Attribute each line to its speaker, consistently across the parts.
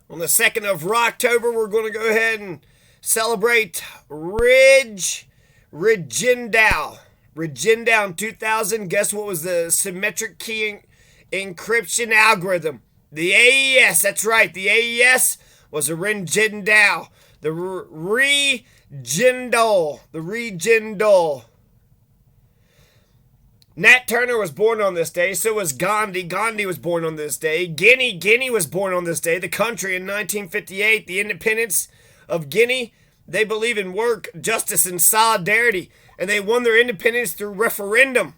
Speaker 1: On the 2nd of October, we're going to go ahead and celebrate Ridgendow. Ridgendow in 2000. Guess what was the symmetric key encryption algorithm? The AES. That's right. The AES was a Ridgendow. The Regendol. Nat Turner was born on this day. So was Gandhi. Gandhi was born on this day. Guinea was born on this day. The country in 1958. The independence of Guinea. They believe in work, justice, and solidarity. And they won their independence through referendum.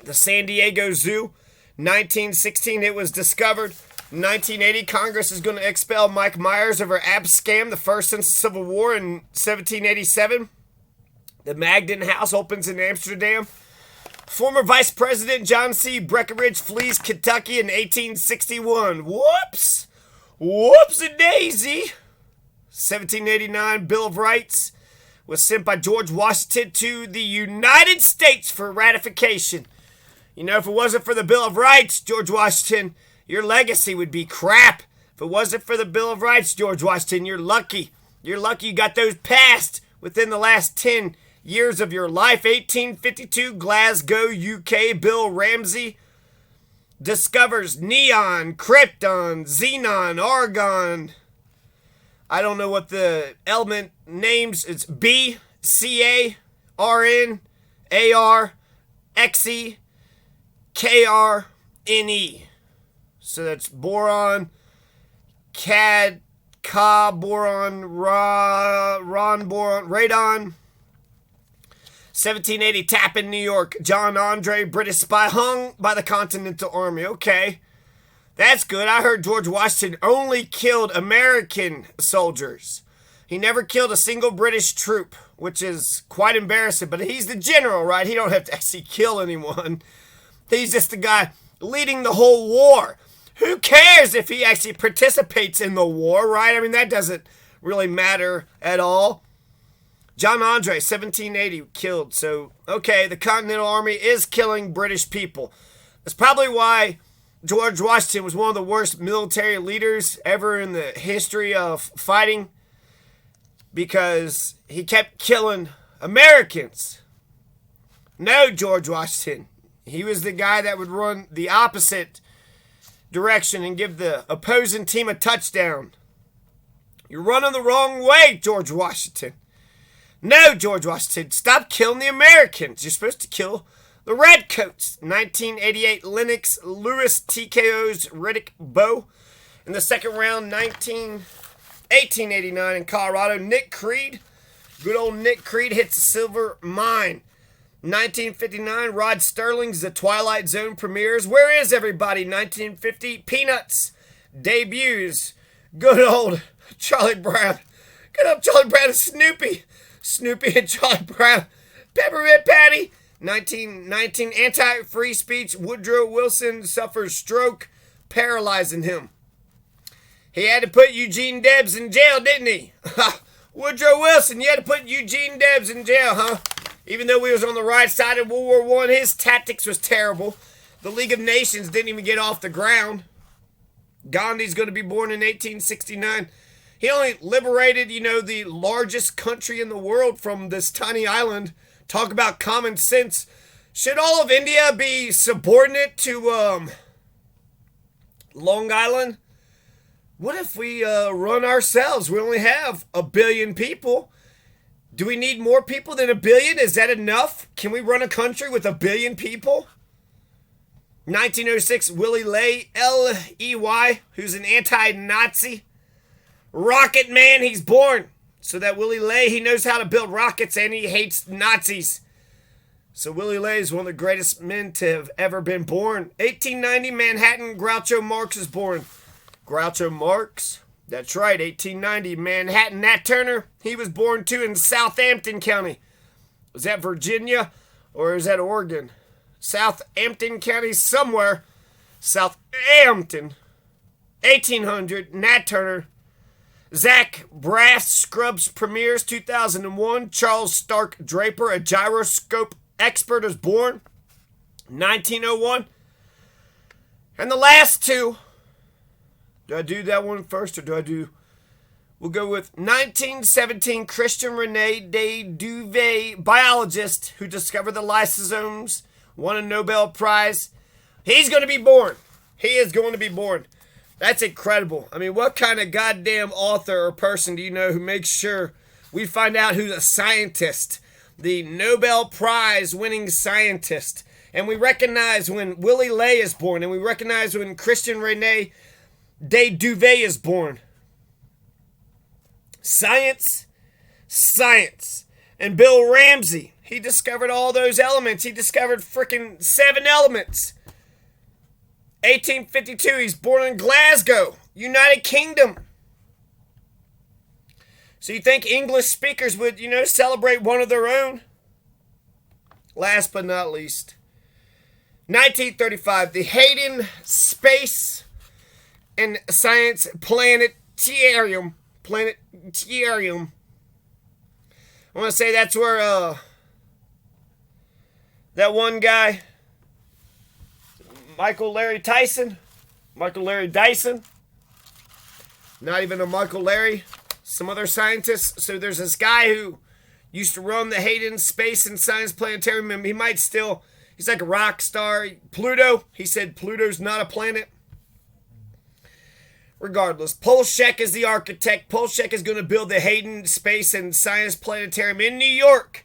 Speaker 1: The San Diego Zoo. 1916 it was discovered. 1980 Congress is going to expel Mike Myers over Abscam, the first since the Civil War in 1787. The Magdalen House opens in Amsterdam. Former Vice President John C. Breckinridge flees Kentucky in 1861. Whoops! Whoops-a-daisy! 1789 Bill of Rights was sent by George Washington to the United States for ratification. You know, if it wasn't for the Bill of Rights, George Washington, your legacy would be crap. If it wasn't for the Bill of Rights, George Washington, you're lucky. You're lucky you got those passed within the last 10 years of your life. 1852, Glasgow, UK. Bill Ramsey discovers neon, krypton, xenon, argon. I don't know what the element names. It's B, Ca, Rn, Ar, Xe, Krne. So that's boron, cad, Ca, boron, ron, boron, radon. 1780, Tappan, New York. John Andre, British spy, hung by the Continental Army. Okay, that's good. I heard George Washington only killed American soldiers. He never killed a single British troop, which is quite embarrassing. But he's the general, right? He don't have to actually kill anyone. He's just the guy leading the whole war. Who cares if he actually participates in the war, right? I mean, that doesn't really matter at all. John Andre, 1780, killed. So, okay, the Continental Army is killing British people. That's probably why George Washington was one of the worst military leaders ever in the history of fighting, because he kept killing Americans. No, George Washington. He was the guy that would run the opposite direction and give the opposing team a touchdown. You're running the wrong way, George Washington. No, George Washington, stop killing the Americans. You're supposed to kill the Redcoats. 1988, Lennox Lewis TKO's Riddick Bowe. In the second round, 1889 in Colorado, Nick Creed. Good old Nick Creed hits a silver mine. 1959, Rod Sterling's The Twilight Zone premieres. Where is everybody? 1950, Peanuts debuts. Good old Charlie Brown. Good old Charlie Brown and Snoopy. Snoopy and Charlie Brown. Peppermint Patty. 1919, anti-free speech. Woodrow Wilson suffers stroke, paralyzing him. He had to put Eugene Debs in jail, didn't he? Woodrow Wilson, you had to put Eugene Debs in jail, huh? Even though we was on the right side of World War I, his tactics was terrible. The League of Nations didn't even get off the ground. Gandhi's going to be born in 1869. He only liberated, the largest country in the world from this tiny island. Talk about common sense. Should all of India be subordinate to Long Island? What if we run ourselves? We only have 1 billion people. Do we need more people than 1 billion? Is that enough? Can we run a country with 1 billion people? 1906, Willie Ley, L-E-Y, who's an anti-Nazi. Rocket Man, he's born. So that Willie Ley, he knows how to build rockets and he hates Nazis. So Willie Ley is one of the greatest men to have ever been born. 1890, Manhattan, Groucho Marx is born. Groucho Marx, that's right, 1890, Manhattan. Nat Turner, he was born too in Southampton County. Is that Virginia or is that Oregon? Southampton County somewhere. Southampton. 1800, Nat Turner. Zach Braff, Scrubs premieres 2001. Charles Stark Draper, a gyroscope expert, is born 1901. And the last two Do I do that one first, or do I do... We'll go with 1917 Christian Rene de Duvet, biologist who discovered the lysosomes, won a Nobel Prize. He's going to be born. He is going to be born. That's incredible. I mean, what kind of goddamn author or person do you know who makes sure we find out who's a scientist, the Nobel Prize winning scientist? And we recognize when Willie Lay is born, and we recognize when Christian Rene de Duvet is born. Science, science. And Bill Ramsey, he discovered all those elements. He discovered freaking 7 elements. 1852, he's born in Glasgow, United Kingdom. So you think English speakers would, celebrate one of their own? Last but not least, 1935, the Hayden Space and Science Planetarium. I want to say that's where that one guy, Michael Larry Dyson, not even a Michael Larry, some other scientists. So there's this guy who used to run the Hayden Space and Science Planetarium, and he's like a rock star. Pluto, he said Pluto's not a planet. Regardless, Polshek is the architect. Polshek is going to build the Hayden Space and Science Planetarium in New York.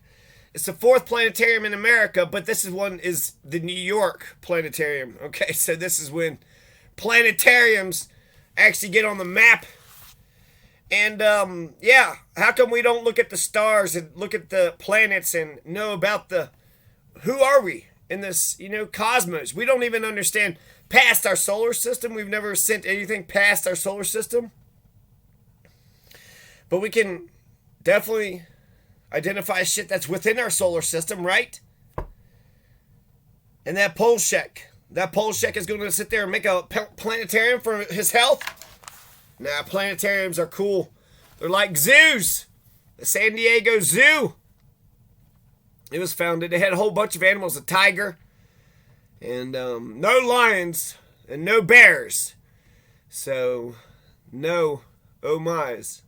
Speaker 1: It's the 4th planetarium in America, but this is the New York Planetarium. Okay, so this is when planetariums actually get on the map. And, how come we don't look at the stars and look at the planets and know about who are we in this, cosmos? We don't even understand past our solar system. We've never sent anything past our solar system. But we can definitely identify shit that's within our solar system, right? And that Polshek is going to sit there and make a planetarium for his health? Nah, planetariums are cool. They're like zoos. The San Diego Zoo. It was founded. It had a whole bunch of animals. A tiger. And no lions. And no bears. So, no oh my's.